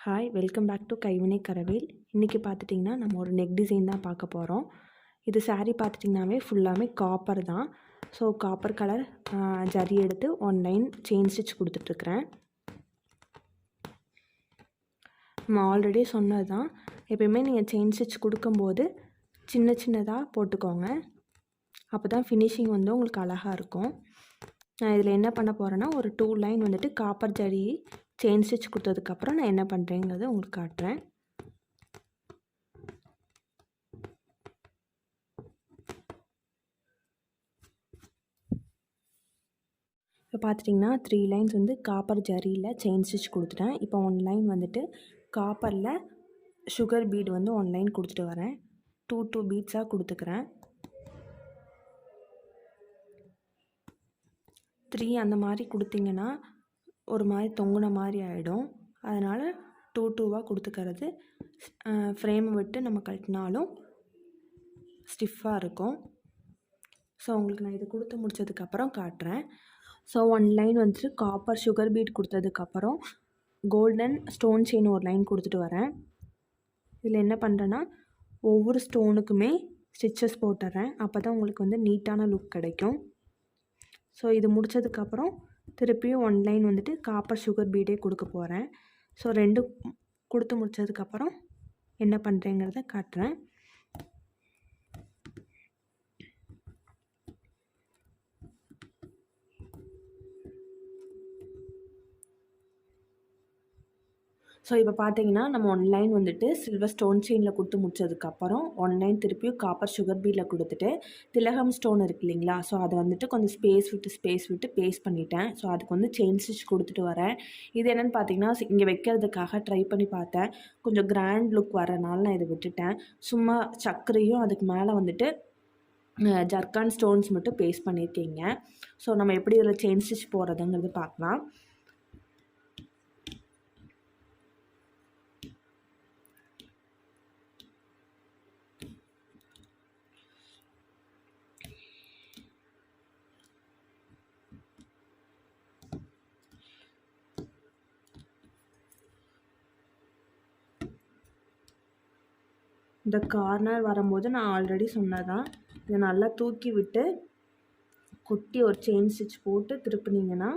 Hi, welcome back to கைவினை கரவேல். இன்றைக்கி பார்த்துட்டிங்கன்னா நம்ம ஒரு நெக் டிசைன் தான் பார்க்க போகிறோம். இது saree பார்த்துட்டிங்கனாவே ஃபுல்லாமே காப்பர் தான். ஸோ காப்பர் கலர் ஜரி எடுத்து 1 லைன் செயின் ஸ்டிச் கொடுத்துட்ருக்குறேன். நம்ம ஆல்ரெடி சொன்னது தான், எப்பயுமே நீங்கள் செயின் ஸ்டிச் கொடுக்கும்போது சின்ன சின்னதாக போட்டுக்கோங்க. அப்போ தான் ஃபினிஷிங் வந்து உங்களுக்கு அழகாக இருக்கும். நான் இதில் என்ன பண்ண போகிறேன்னா, ஒரு 2 லைன் வந்துட்டு காப்பர் ஜரி செயின் ஸ்டிச் கொடுத்ததுக்கப்புறம் நான் என்ன பண்ணுறேங்கிறத உங்களுக்கு காட்டுறேன். இப்போ பார்த்துட்டிங்கன்னா 3 லைன்ஸ் வந்து காப்பர் ஜரியில் செயின் ஸ்டிச் கொடுத்துட்டேன். இப்போ 1 லைன் வந்துட்டு காப்பரில் சுகர் பீட் வந்து 1 லைன் கொடுத்துட்டு வரேன். 2 பீட்ஸாக கொடுத்துக்கிறேன். 3 அந்த மாதிரி கொடுத்திங்கன்னா ஒரு மாதிரி தொங்குன மாதிரி ஆகிடும். அதனால் 2 கொடுத்துக்கிறது ஃப்ரேமை விட்டு நம்ம கட்டினாலும் ஸ்டிஃபாக இருக்கும். ஸோ உங்களுக்கு நான் இது கொடுத்து முடித்ததுக்கப்புறம் காட்டுறேன். ஸோ 1 லைன் வந்துட்டு காப்பர் சுகர் பீட் கொடுத்ததுக்கப்புறம் கோல்டன் ஸ்டோன் செயின் ஒரு லைன் கொடுத்துட்டு வரேன். இதில் என்ன பண்ணுறேன்னா, ஒவ்வொரு ஸ்டோனுக்குமே ஸ்டிச்சஸ் போட்டுறேன். அப்போ தான் உங்களுக்கு வந்து நீட்டான லுக் கிடைக்கும். ஸோ இது முடித்ததுக்கப்புறம் திருப்பியும் 1 லைன் வந்துட்டு காப்பர் சுகர் பீடே கொடுக்க போகிறேன். ஸோ 2 கொடுத்து முடித்ததுக்கப்புறம் என்ன பண்ணுறேங்கிறத காட்டுறேன். ஸோ இப்போ பார்த்தீங்கன்னா நம்ம 1 லைன் வந்துட்டு சில்வர் ஸ்டோன் செயினில் கொடுத்து முடிச்சதுக்கப்புறம் 1 லைன் திருப்பியும் காப்பர் சுகர் பீடில் கொடுத்துட்டு திலகம் ஸ்டோன் இருக்குது இல்லைங்களா, ஸோ அதை வந்துட்டு கொஞ்சம் ஸ்பேஸ் விட்டு பேஸ்ட் பண்ணிட்டேன். ஸோ அதுக்கு வந்து செயின் ஸ்டிச் கொடுத்துட்டு வரேன். இது என்னென்னு பார்த்தீங்கன்னா, இங்கே வைக்கிறதுக்காக ட்ரை பண்ணி பார்த்தேன். கொஞ்சம் கிராண்ட் லுக் வரனால நான் இதை விட்டுட்டேன். சும்மா சக்கரையும் அதுக்கு மேலே வந்துட்டு ஜர்கான் ஸ்டோன்ஸ் மட்டும் பேஸ்ட் பண்ணியிருக்கீங்க. ஸோ நம்ம எப்படி இதில் செயின் ஸ்டிச் போடுறதுங்கிறது பார்க்கலாம். இந்த கார்னர் வரும்போது நான் ஆல்ரெடி சொன்னதான், இதை நல்லா தூக்கி விட்டு குட்டி ஒரு செயின் ஸ்டிச் போட்டு திருப்பினீங்கன்னா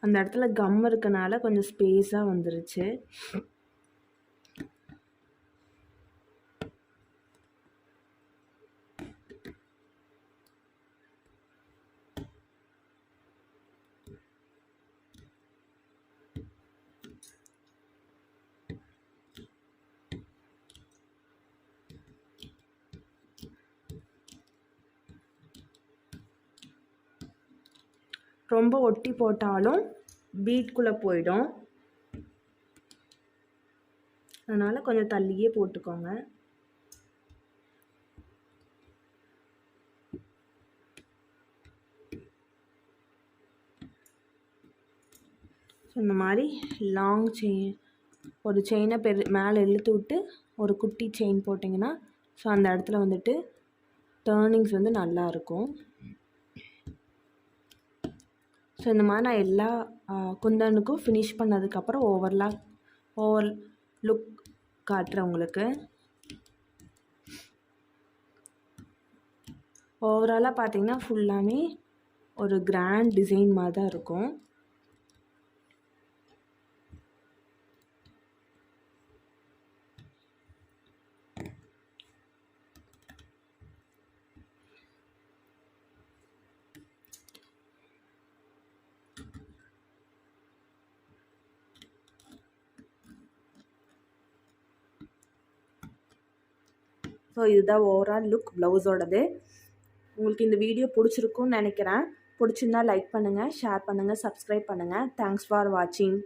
அந்த இடத்துல கம் இருக்கனால கொஞ்சம் ஸ்பேஸாக வந்துருச்சு. ரொம்ப ஒட்டி போட்டாலும் பீட்குள்ளே போயிடும். அதனால் கொஞ்சம் தள்ளியே போட்டுக்கோங்க. இந்த மாதிரி லாங் செயின் ஒரு செயினை மேலே இழுத்து விட்டு ஒரு குட்டி செயின் போட்டிங்கன்னா ஸோ அந்த இடத்துல வந்துட்டு டேர்னிங்ஸ் வந்து நல்லாயிருக்கும். ஸோ இந்த மாதிரி நான் எல்லா குந்தனுக்கும் ஃபினிஷ் பண்ணதுக்கப்புறம் ஓவர் லுக் காட்டுறேன் உங்களுக்கு. ஓவராலாக பார்த்தீங்கன்னா ஃபுல்லாமே ஒரு கிராண்ட் டிசைன் மாதிரி தான் இருக்கும். ஸோ இதுதான் ஓவரால் லுக் ப்ளவுஸோடது. உங்களுக்கு இந்த வீடியோ பிடிச்சிருக்குன்னு நினைக்கிறேன். பிடிச்சிருந்தா லைக் பண்ணுங்கள், ஷேர் பண்ணுங்கள், சப்ஸ்கிரைப் பண்ணுங்கள். தேங்க்ஸ் ஃபார் வாட்சிங்.